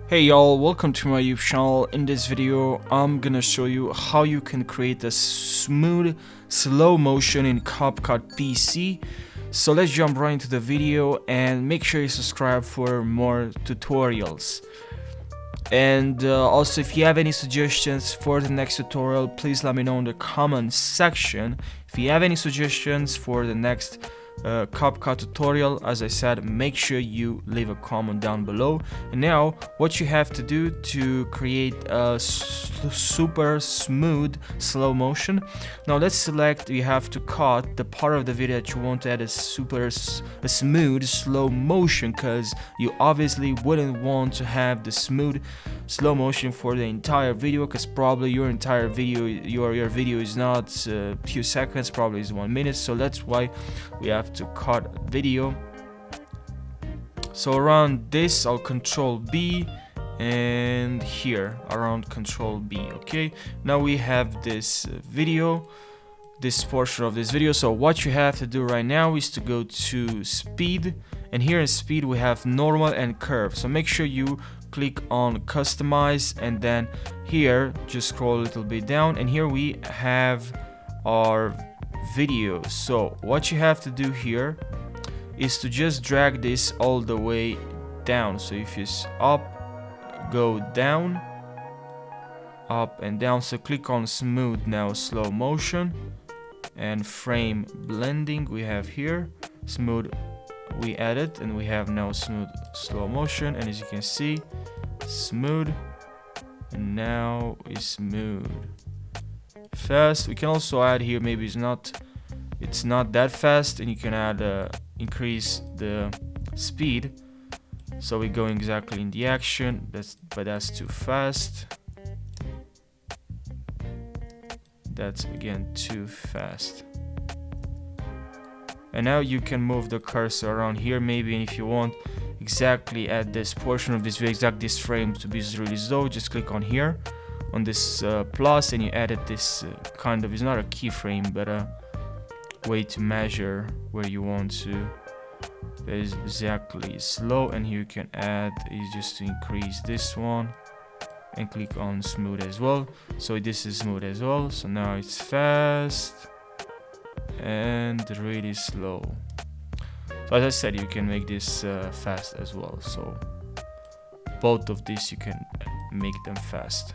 Hey y'all, welcome to my YouTube channel. In this video I'm gonna show you how you can create a smooth slow motion in Capcut PC. So let's jump right into the video and make sure you subscribe for more tutorials. And also, if you have any suggestions for the next tutorial, please let me know in the comment section. If you have any suggestions for the next Capcut tutorial, as I said, make sure you leave a comment down below. And now what you have to do to create a super smooth slow motion, now let's select, you have to cut the part of the video that you want to add a smooth slow motion, because you obviously wouldn't want to have the smooth slow motion for the entire video, because probably your entire video, your video is not a few seconds, probably is 1 minute. So that's why we have to cut video. So around this I'll control B, and here around control B. Okay, now we have this video, this portion of this video. So what you have to do right now is to go to speed, and here in speed we have normal and curve. So make sure you click on customize, and then here just scroll a little bit down, and here we have our video. So what you have to do here is to just drag this all the way down. So if it's up, go down, up and down. So click on smooth now, slow motion, and frame blending we have here. Smooth we added, and we have now smooth slow motion, and as you can see, smooth, and now is smooth. Fast, we can also add here, maybe it's not that fast, and you can add increase the speed, so we're going exactly in the action. But that's too fast. That's again too fast. And now you can move the cursor around here maybe, and if you want exactly at this portion of this video, exact this frame to be really slow, just click on here on this plus, and you added this kind of, it's not a keyframe but a way to measure where you want to is exactly slow. And here you can add is just to increase this one, and click on smooth as well. So this is smooth as well. So now it's fast and really slow. So as I said, you can make this fast as well. So both of these you can make them fast.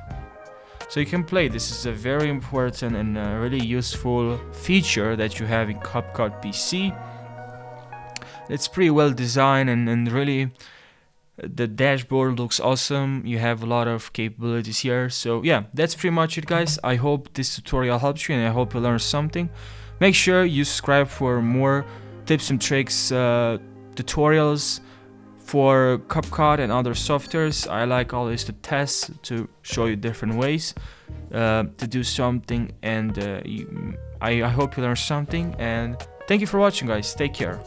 So you can play. This is a very important and really useful feature that you have in Capcut PC. It's pretty well designed, and really the dashboard looks awesome. You have a lot of capabilities here. So yeah, that's pretty much it, guys. I hope this tutorial helps you, and I hope you learned something. Make sure you subscribe for more tips and tricks, tutorials for Capcut and other softwares. I like always to test, to show you different ways to do something, and I hope you learned something, and thank you for watching, guys. Take care.